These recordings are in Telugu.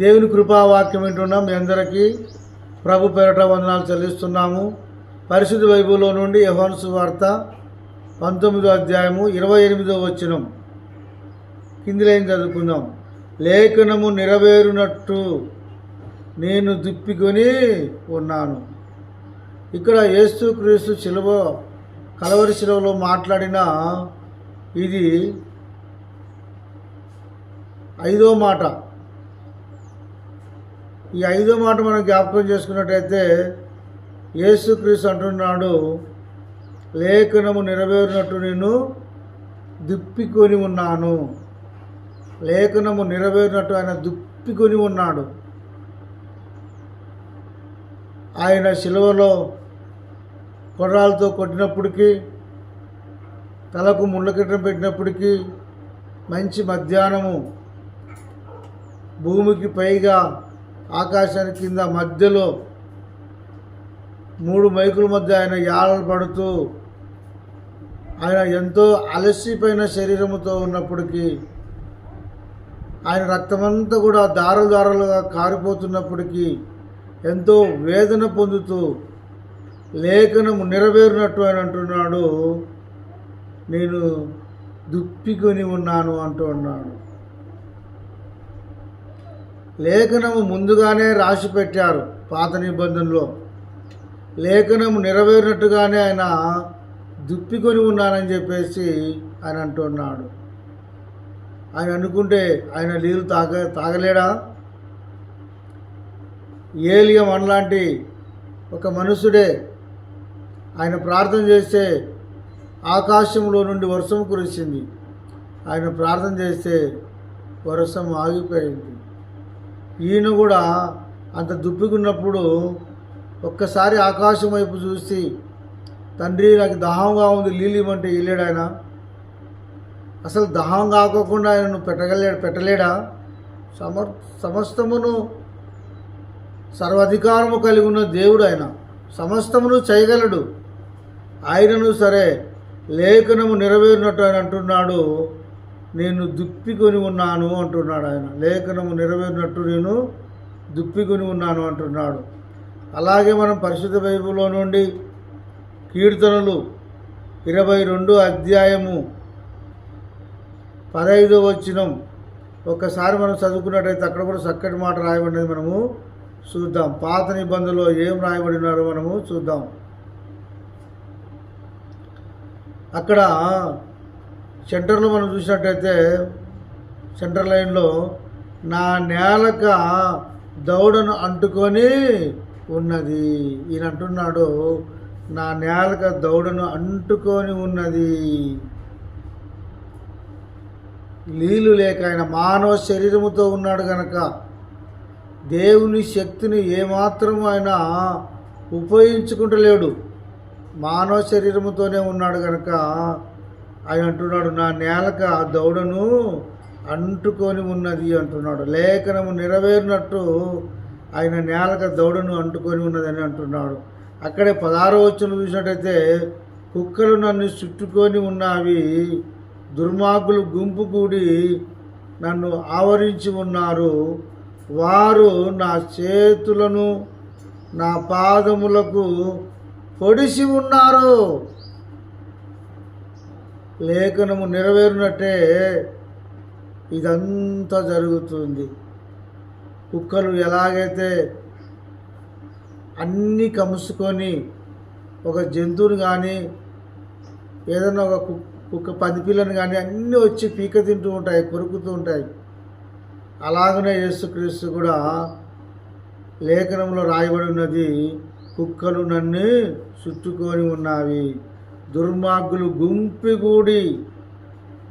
దేవుని కృపావాక్యం వింటున్నాం. మీ అందరికీ ప్రభు పేరట వందనాలు చెల్లిస్తున్నాము. పరిశుద్ధ బైబిల్లో నుండి యోహాను సువార్త 19వ అధ్యాయము 28వ వచనం కింది లైన్ చదువుకుందాం. లేఖనము నెరవేరునట్టు నేను దుప్పికొని ఉన్నాను. ఇక్కడ యేసుక్రీస్తు కలవరి శిలువలో మాట్లాడిన ఇది 5వ మాట. ఈ 5వ మాట మనం జ్ఞాపకం చేసుకున్నట్టయితే యేసుక్రీస్తు అంటున్నాడు, లేఖనము నెరవేరినట్టు నేను దుప్పికొని ఉన్నాను. లేఖనము నెరవేరినట్టు ఆయన దుప్పికొని ఉన్నాడు. ఆయన శిలువలో కొర్రాలతో కొట్టినప్పటికీ, తలకు ముళ్ళకిట్టం పెట్టినప్పటికీ, మంచి మధ్యాహ్నము భూమికి పైగా ఆకాశానికి కింద మధ్యలో 3 మైకుల మధ్య ఆయన యాలలు పడుతూ ఆయన ఎంతో అలసిపోయిన శరీరముతో ఉన్నప్పటికీ, ఆయన రక్తమంతా కూడా దారలు దారలుగా కారిపోతున్నప్పటికీ ఎంతో వేదన పొందుతూ లేఖనము నెరవేరినట్టు ఆయన అంటున్నాడు, నేను దుప్పికొని ఉన్నాను అంటూ ఉన్నాడు. లేఖనము ముందుగానే రాసి పెట్టారు పాత నిబంధనలో. లేఖనము నెరవేరినట్టుగానే ఆయన దుప్పికొని ఉన్నానని చెప్పేసి ఆయన అంటున్నాడు. ఆయన అనుకుంటే ఆయన నీళ్ళు తాగలేడా? ఏలియా మనలాంటి ఒక మనుషుడే. ఆయన ప్రార్థన చేస్తే ఆకాశంలో నుండి వర్షం కురిసింది. ఆయన ప్రార్థన చేస్తే వర్షం ఆగిపోయింది. ఈయన కూడా అంత దుప్పికున్నప్పుడు ఒక్కసారి ఆకాశం వైపు చూసి, తండ్రి నాకు దాహంగా ఉంది, నీళ్ళు ఇవ్వమంటే వెళ్ళాడు ఆయన. అసలు దాహం కాకోకుండా ఆయనను పెట్టలేడా? సమస్తమును సర్వాధికారము కలిగి ఉన్న దేవుడు ఆయన, సమస్తమును చేయగలడు. ఆయనను సరే లేఖనము నెరవేరినట్టు ఆయన అంటున్నాడు, నేను దుప్పికొని ఉన్నాను అంటున్నాడు. ఆయన లేఖనము నెరవేరినట్టు నేను దుప్పికొని ఉన్నాను అంటున్నాడు. అలాగే మనం పరిశుద్ధ బైబిల్లో నుండి కీర్తనలు 22వ అధ్యాయము 15వ వచనం ఒక్కసారి మనం చదువుకున్నట్టయితే అక్కడ కూడా చక్కటి మాట రాయబడినది మనము చూద్దాం. పాత నిబంధనలో ఏం రాయబడినారో మనము చూద్దాం. అక్కడ సెంటర్లో మనం చూసినట్టయితే సెంటర్ లైన్లో నా నేలక దౌడను అంటుకొని ఉన్నది. ఈయన అంటున్నాడు, నా నేలక దౌడను అంటుకొని ఉన్నది. నీళ్ళు లేక ఆయన మానవ శరీరముతో ఉన్నాడు కనుక దేవుని శక్తిని ఏమాత్రం ఆయన ఉపయోగించుకుంటలేడు. మానవ శరీరముతోనే ఉన్నాడు కనుక ఆయన అంటున్నాడు, నా నేలక దౌడను అంటుకొని ఉన్నది అంటున్నాడు. లేఖనము నెరవేరినట్టు ఆయన నేలక దౌడను అంటుకొని ఉన్నదని అంటున్నాడు. అక్కడే 16వ వచనం చూసినట్టయితే, కుక్కలు నన్ను చుట్టుకొని ఉన్నవి, దుర్మార్గులు గుంపు కూడి నన్ను ఆవరించి ఉన్నారు, వారు నా చేతులను నా పాదములకు పొడిసి ఉన్నారు. లేఖనము నెరవేరినట్టే ఇదంతా జరుగుతుంది. కుక్కలు ఎలాగైతే అన్నీ కముసుకొని ఒక జంతువుని కానీ ఏదైనా ఒక కుక్క పందిపిల్లని కానీ అన్నీ వచ్చి పీక తింటూ ఉంటాయి, కొరుకుతూ ఉంటాయి. అలాగనే యేసుక్రీస్తు కూడా లేఖనంలో రాయబడి ఉన్నది, కుక్కలు నన్ను చుట్టుకొని ఉన్నవి, దుర్మార్గులు గుంపిగూడి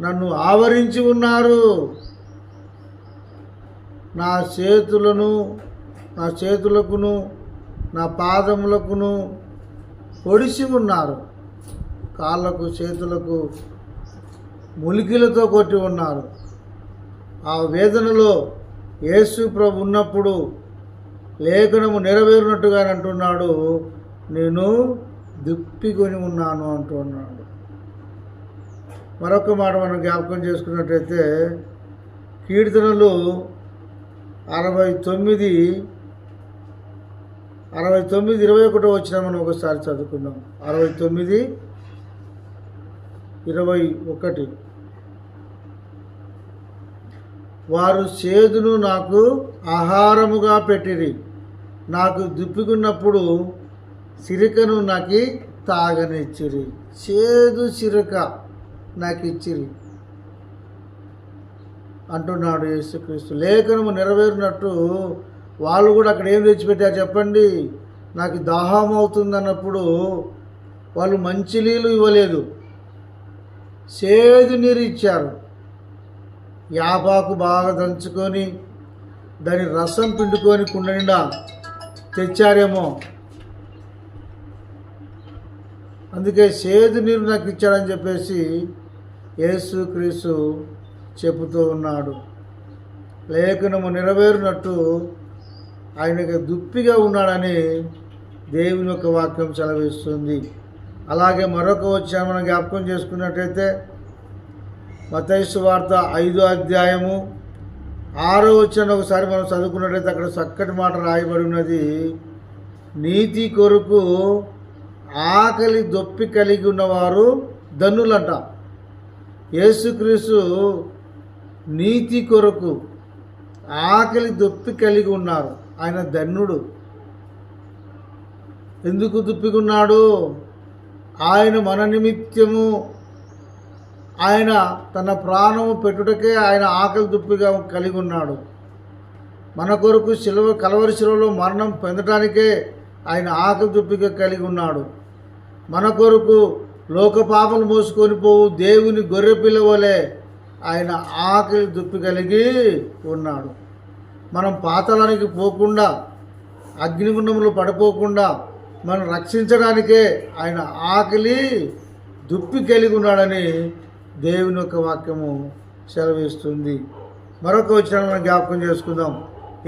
నన్ను ఆవరించి ఉన్నారు, నా చేతులకును నా పాదములకును పొడిసి ఉన్నారు, కాళ్ళకు చేతులకు ములికిలతో కొట్టి ఉన్నారు. ఆ వేదనలో యేసు ప్రభు ఉన్నప్పుడు లేఖనము నెరవేరినట్టుగా అంటున్నాడు, నేను దుప్పికొని ఉన్నాను అంటున్నాడు. మరొక మాట మనం జ్ఞాపకం చేసుకున్నట్టయితే కీర్తనలు 69:21 వచ్చిన మనం ఒకసారి చదువుకుందాం. 69:21. వారు చేదును నాకు ఆహారముగా పెట్టిరి, నాకు దుప్పికున్నప్పుడు సిరికను నాకు తాగనిచ్చిరి. చేదు సిరక నాకు ఇచ్చిరి అంటున్నాడు యేసుక్రీస్తు. లేఖనము నెరవేరినట్టు వాళ్ళు కూడా అక్కడ ఏం తెచ్చిపెట్టారు చెప్పండి? నాకు దాహం అవుతుంది అన్నప్పుడు వాళ్ళు మంచి నీళ్ళు ఇవ్వలేదు, చేదు నీరు ఇచ్చారు. యాపాకు బాగా దంచుకొని దాని రసం పిండుకొని కుండ నిండా తెచ్చారేమో, అందుకే చేదు నీరు నాకు ఇచ్చాడని చెప్పేసి యేసుక్రీస్తు చెబుతూ ఉన్నాడు. లేఖనము నెరవేరినట్టు ఆయనకి దుప్పిగా ఉన్నాడని దేవుని యొక్క వాక్యం సెలవిస్తుంది. అలాగే మరొక వచనం మనం జ్ఞాపకం చేసుకున్నట్టయితే మత్తయి సువార్త 5వ అధ్యాయము 6వ వచనం ఒకసారి మనం చదువుకున్నట్టయితే అక్కడ చక్కటి మాట రాయబడి ఉన్నది. నీతి కొరకు ఆకలి దొప్పి కలిగి ఉన్నవారు ధన్యులంట. యేసుక్రీస్తు నీతి కొరకు ఆకలి దొప్పి కలిగి ఉన్నారు. ఆయన ధన్యుడు. ఎందుకు దుప్పికున్నాడు? ఆయన మన నిమిత్తము ఆయన తన ప్రాణము పెట్టుటకే ఆయన ఆకలి దుప్పిగా కలిగి ఉన్నాడు. మన కొరకు కలవరి శిలువలో మరణం పొందటానికే ఆయన ఆకలి దుప్పిగా కలిగి ఉన్నాడు. మన కొరకు లోక పాపలు మోసుకొని పోవు దేవుని గొర్రెపిల్ల వలె ఆయన ఆకలి దుప్పి కలిగి ఉన్నాడు. మనం పాతాళానికి పోకుండా, అగ్నిగుండంలో పడిపోకుండా మనం రక్షించడానికే ఆయన ఆకలి దుప్పి కలిగి ఉన్నాడని దేవుని యొక్క వాక్యము సెలవిస్తుంది. మరొక వచనం మనం జ్ఞాపకం చేసుకుందాం.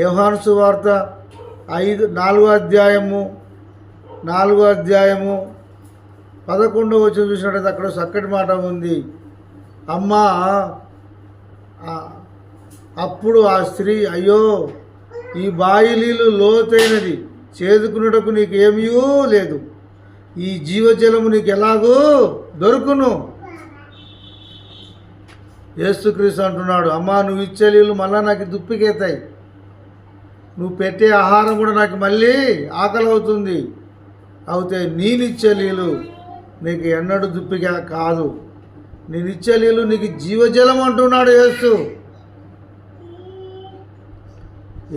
యోహాను సువార్త 4వ అధ్యాయము 11వ వచనం చూసినట్టయితే అక్కడ చక్కటి మాట ఉంది. అమ్మా, అప్పుడు ఆ స్త్రీ, అయ్యో ఈ బాయి నీళ్ళు లోతైనది, చేదుకున్నటకు నీకు ఏమీ లేదు, ఈ జీవజలము నీకు ఎలాగూ దొరుకును. యేసుక్రీస్తు అంటున్నాడు, అమ్మా నువ్వు ఇచ్చే నీళ్ళు మళ్ళీ నాకు దుప్పికెత్తాయి, నువ్వు పెట్టే ఆహారం కూడా నాకు మళ్ళీ ఆకలి అవుతుంది, అయితే నేనిచ్చే నీళ్ళు నీకు ఎన్నడూ దుప్పిగా కాదు, నేనిచ్చే నీళ్ళు నీకు జీవజలం అంటున్నాడు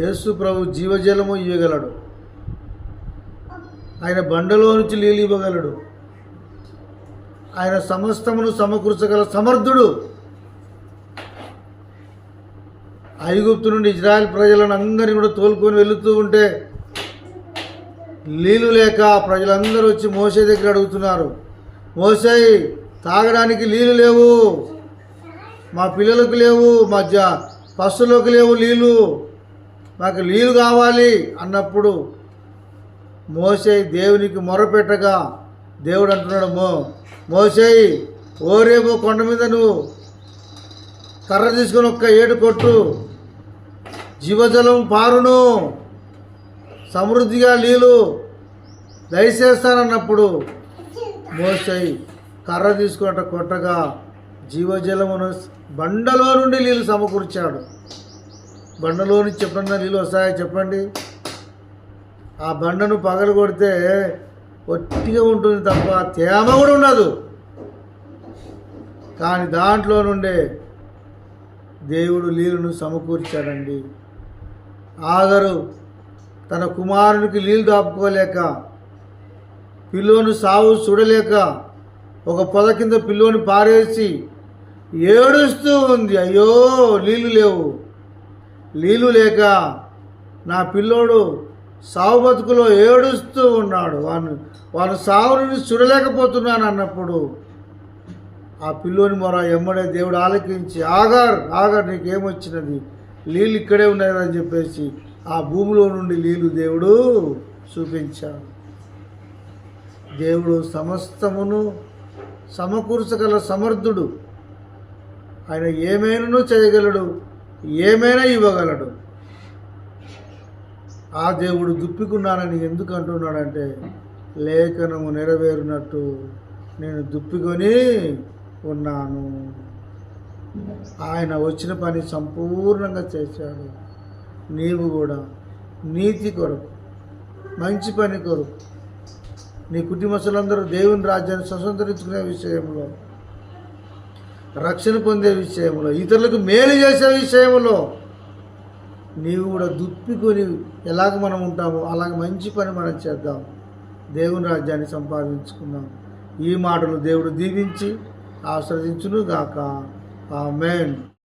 యేసు ప్రభు జీవజలము ఇవ్వగలడు. ఆయన బండలో నుంచి నీళ్ళు ఇవ్వగలడు. ఆయన సమస్తమును సమకూర్చగల సమర్థుడు. ఐగుప్తు నుండి ఇజ్రాయెల్ ప్రజలను అందరినీ కూడా తోలుకొని వెళుతూ ఉంటే నీళ్ళు లేక ప్రజలందరూ వచ్చి మోసే దగ్గర అడుగుతున్నారు, మోసే తాగడానికి నీళ్ళు లేవు, మా పిల్లలకు లేవు, మా పశువులకు లేవు నీళ్ళు, మాకు నీళ్ళు కావాలి అన్నప్పుడు మోసే దేవునికి మొరపెట్టగా దేవుడు అంటున్నాడు, మోసే ఓరేమో కొండ మీద నువ్వు కర్ర తీసుకొని ఒక్క ఏడు కొట్టు, జీవజలం పారును, సమృద్ధిగా నీళ్ళు దయచేస్తానన్నప్పుడు మోసే కర్ర తీసుకున్నట్టు కొట్టగా జీవజలమును బండలో నుండి నీళ్ళు సమకూర్చాడు. బండలో నుంచి చెప్పండి నీళ్ళు వస్తాయో చెప్పండి? ఆ బండను పగలు కొడితే ఒట్టిగా ఉంటుంది తప్ప తేమ కూడా ఉండదు. కానీ దాంట్లో నుండే దేవుడు నీళ్ళను సమకూర్చాడండి. ఆగరు తన కుమారునికి నీళ్ళు దాపుకోలేక, పిల్లోని సావు చూడలేక ఒక పొద కింద పిల్లోని పారేసి ఏడుస్తూ ఉంది, అయ్యో నీళ్ళు లేవు, నీళ్ళు లేక నా పిల్లోడు సావు బతుకులో ఏడుస్తూ ఉన్నాడు, వాడు సావుని చూడలేకపోతున్నాను అన్నప్పుడు ఆ పిల్లోని మొర ఎమ్మడే దేవుడు ఆలకించి, ఆగర్ నీకేమొచ్చినది, నీళ్ళు ఇక్కడే ఉన్నాయి అని చెప్పేసి ఆ భూమిలో నుండి నీళ్ళు దేవుడు చూపించాడు. దేవుడు సమస్తమును సమకూర్చగల సమర్థుడు. ఆయన ఏమైనాను చేయగలడు, ఏమైనా ఇవ్వగలడు. ఆ దేవుడు దుప్పికున్నానని ఎందుకు అంటున్నాడంటే లేఖనము నెరవేరునట్టు నేను దుప్పికొని ఉన్నాను. ఆయన వచ్చిన పని సంపూర్ణంగా చేశాడు. నీవు కూడా నీతి కొరకు, మంచి పని కొరకు, నీ కుటుంబస్తులందరూ దేవుని రాజ్యాన్ని స్వతంత్రించుకునే విషయంలో, రక్షణ పొందే విషయంలో, ఇతరులకు మేలు చేసే విషయంలో నీవు కూడా దుప్పికొని ఎలాగ మనం ఉంటామో అలాగ మంచి పని మనం చేద్దాం. దేవుని రాజ్యాన్ని సంపాదించుకుందాం. ఈ మాటలు దేవుడు దీవించి ఆశ్రదించును గాక. ఆమేన్.